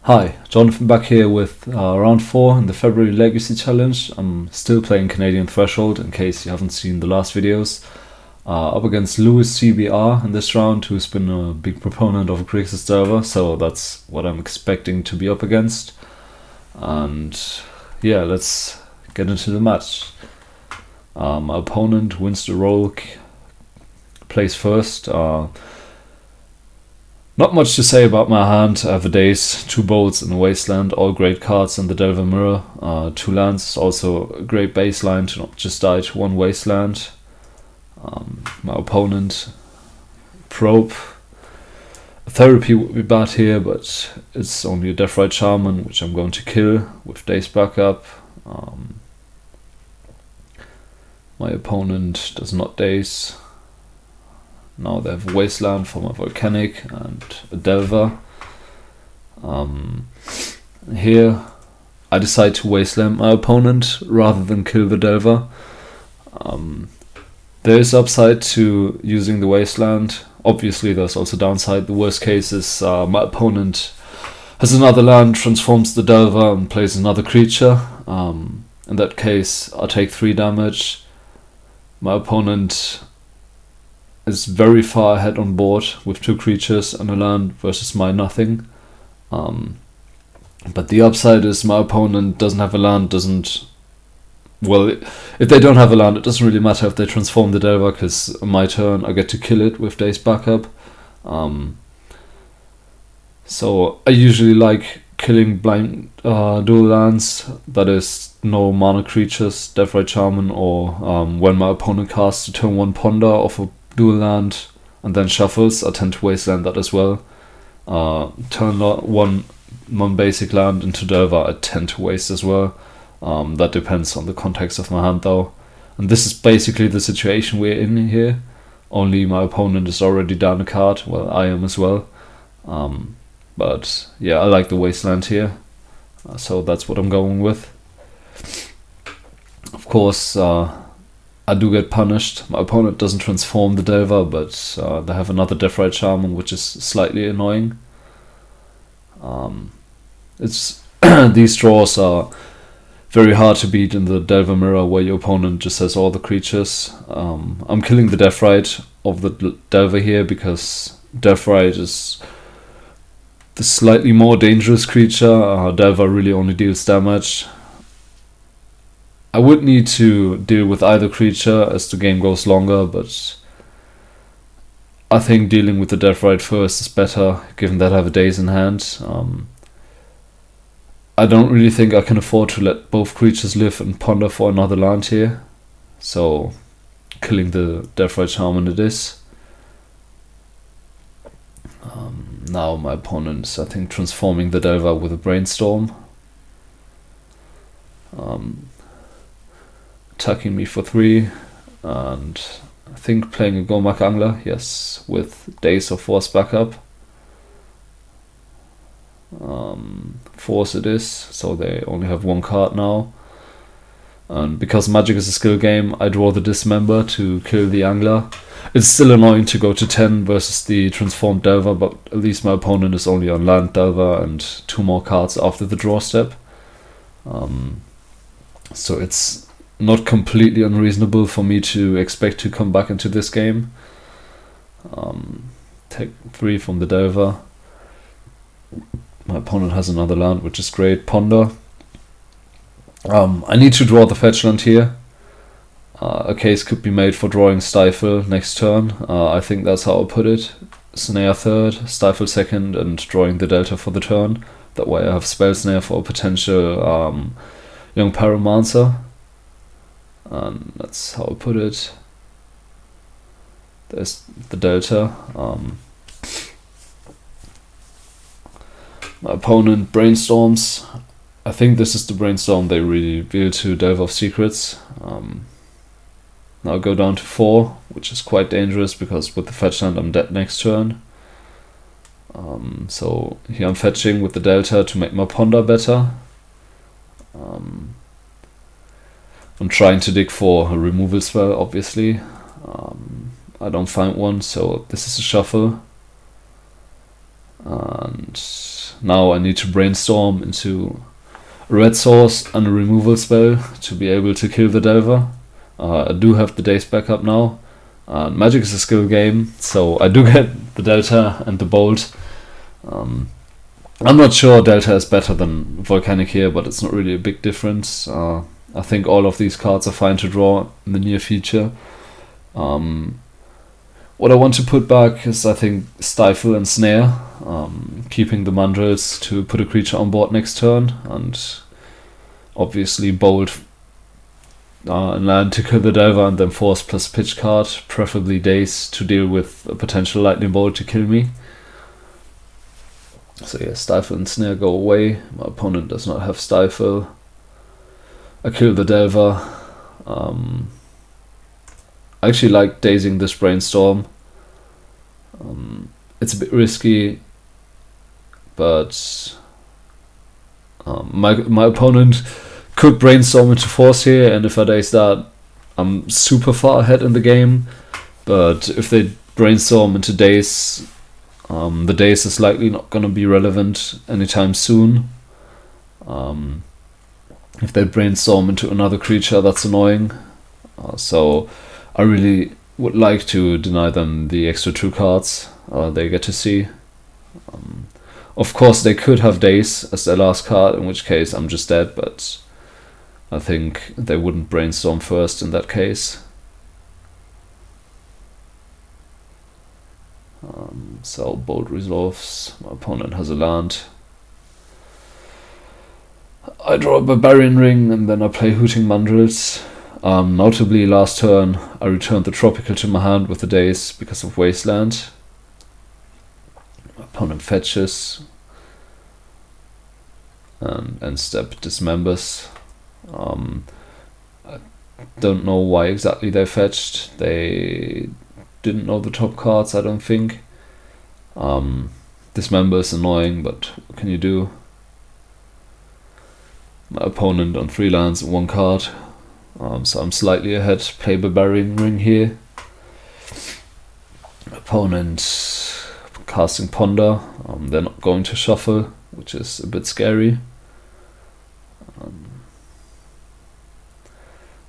Hi, Jonathan back here with round 4 in the February Legacy Challenge. I'm still playing Canadian Threshold in case you haven't seen the last videos. Up against Lewis CBR in this round, who's been a big proponent of Grixis server, so that's what I'm expecting to be up against. And yeah, let's get into the match. My opponent wins the roll, plays first. Not much to say about my hand. I have a Daze, 2 Bolts and a Wasteland, all great cards in the Delver Mirror. 2 lands, also a great baseline to not just die to 1 Wasteland. My opponent, Probe. Therapy would be bad here, but it's only a Deathrite Shaman, which I'm going to kill with Daze backup. My opponent does not Daze. Now they have a Wasteland for my Volcanic and a Delver. Here I decide to Wasteland my opponent rather than kill the Delver. There is upside to using the Wasteland. Obviously there's also downside. The worst case is my opponent has another land, transforms the Delver and plays another creature. In that case I'll take 3 damage. My opponent is very far ahead on board with 2 creatures and a land versus my nothing. But the upside is my opponent doesn't have a land, well, if they don't have a land, it doesn't really matter if they transform the Delver, because on my turn I get to kill it with Daze backup. So I usually like killing blind dual lands, that is no mana creatures, Deathrite Shaman, or when my opponent casts a turn 1 Ponder off a dual land and then shuffles, I tend to Wasteland that as well. Turn 1 non-basic land into Delver, I tend to waste as well. That depends on the context of my hand though. And this is basically the situation we're in here, only my opponent is already down a card, well I am as well. But yeah, I like the Wasteland here, so that's what I'm going with. Of course, I do get punished. My opponent doesn't transform the Delver, but they have another Deathrite Shaman, which is slightly annoying. These draws are very hard to beat in the Delver Mirror, where your opponent just has all the creatures. I'm killing the Deathrite of the Delver here because Deathrite is the slightly more dangerous creature. Delver really only deals damage. I would need to deal with either creature as the game goes longer, but I think dealing with the Deathrite first is better, given that I have a Daze in hand. I don't really think I can afford to let both creatures live and ponder for another land here, so killing the Deathrite Shaman it is. Now my opponent is, I think, transforming the Delver with a Brainstorm. Attacking me for 3, and I think playing a Gomak Angler, yes, with Daze or Force backup. Force it is, so they only have 1 card now. And because Magic is a skill game, I draw the Dismember to kill the Angler. It's still annoying to go to 10 versus the transformed Delver, but at least my opponent is only on land Delver and 2 more cards after the draw step. So it's not completely unreasonable for me to expect to come back into this game. Take 3 from the Delver. My opponent has another land, which is great. Ponder. I need to draw the fetch land here. A case could be made for drawing Stifle next turn. I think that's how I'll put it. Snare 3rd, Stifle 2nd, and drawing the Delta for the turn. That way I have Spell Snare for a potential young Pyromancer. And that's how I put it. There's the Delta. My opponent brainstorms. I think this is the brainstorm they reveal to Delver of Secrets. Now I go down to 4, which is quite dangerous because with the fetch land I'm dead next turn. So here I'm fetching with the Delta to make my Ponder better. I'm trying to dig for a removal spell, obviously. I don't find one, so this is a shuffle. And now I need to brainstorm into a red source and a removal spell to be able to kill the Delver. I do have the Daze backup now. Magic is a skill game, so I do get the Delta and the Bolt. I'm not sure Delta is better than Volcanic here, but it's not really a big difference. I think all of these cards are fine to draw in the near future. What I want to put back is, I think, Stifle and Snare, keeping the Mandrills to put a creature on board next turn, and obviously Bolt and land to kill the Delver, and then Force plus Pitch card, preferably Daze, to deal with a potential Lightning Bolt to kill me. So yeah, Stifle and Snare go away. My opponent does not have Stifle. I kill the Delver. I actually like dazing this Brainstorm. It's a bit risky, but my opponent could Brainstorm into Force here, and if I daze that, I'm super far ahead in the game. But if they Brainstorm into Daze, the Daze is likely not going to be relevant anytime soon. If they Brainstorm into another creature, that's annoying. So I really would like to deny them the extra 2 cards they get to see. Of course, they could have Daze as their last card, in which case I'm just dead, but I think they wouldn't Brainstorm first in that case. So Bolt resolves. My opponent has a land. I draw a Barbarian Ring, and then I play Hooting Mandrills. Notably, last turn I returned the Tropical to my hand with the Daze because of Wasteland. My opponent fetches, and end step dismembers. I don't know why exactly they fetched. They didn't know the top cards, I don't think. Dismember is annoying, but what can you do? My opponent on 3 lands and 1 card. So I'm slightly ahead. Play Barbarian Ring here. Opponent casting Ponder. They're not going to shuffle, which is a bit scary.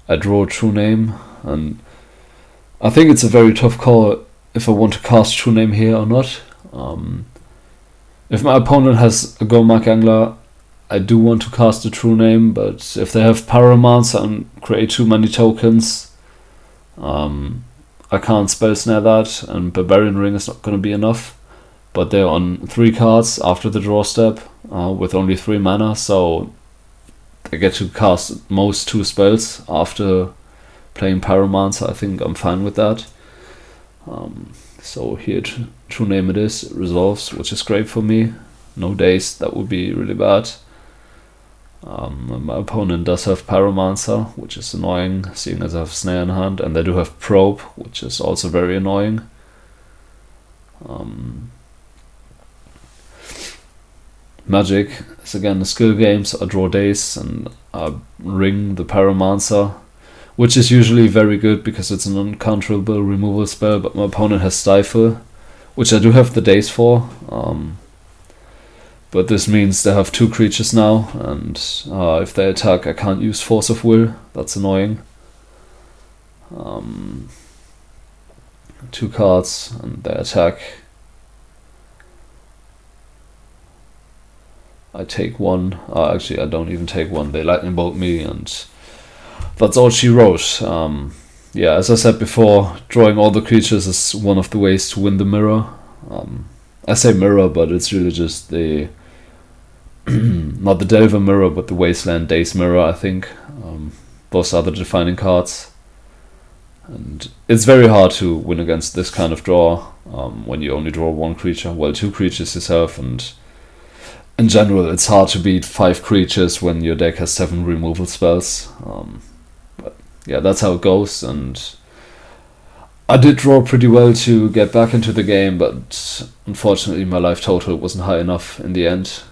I draw True Name, and I think it's a very tough call if I want to cast True Name here or not. If my opponent has a Gomak Angler, I do want to cast a True Name, but if they have Pyromancer and create too many tokens, I can't Spell Snare that, and Barbarian Ring is not going to be enough. But they're on 3 cards after the draw step, with only 3 mana, so I get to cast at most 2 spells after playing Pyromancer. I think I'm fine with that. So here, True Name it is. It resolves, which is great for me. No Daze, that would be really bad. My opponent does have Pyromancer, which is annoying, seeing as I have Snare in hand, and they do have Probe, which is also very annoying. Magic is again a skill game, so I draw Daze and I ring the Pyromancer, which is usually very good because it's an uncounterable removal spell, but my opponent has Stifle, which I do have the Daze for. But this means they have 2 creatures now, and if they attack I can't use Force of Will. That's annoying. 2 cards and they attack. I take 1. Actually, I don't even take 1. They Lightning Bolt me, and that's all she wrote. Yeah, as I said before, drawing all the creatures is one of the ways to win the mirror. I say mirror, but it's really just the not the Delver mirror, but the Wasteland Daze mirror, I think. Those are the defining cards. And it's very hard to win against this kind of draw when you only draw 1 creature, well, 2 creatures yourself, and in general it's hard to beat 5 creatures when your deck has 7 removal spells. But yeah, that's how it goes, and I did draw pretty well to get back into the game, but unfortunately my life total wasn't high enough in the end.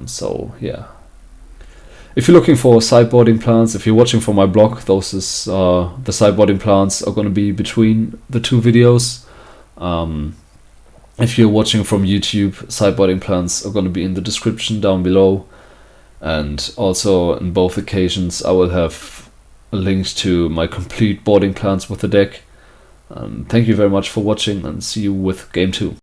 So yeah, if you're looking for sideboarding plans, if you're watching from my blog, those is the sideboarding plans are going to be between the 2 videos. If you're watching from YouTube, sideboarding plans are going to be in the description down below. And also in both occasions I will have links to my complete boarding plans with the deck. Thank you very much for watching, and see you with game 2.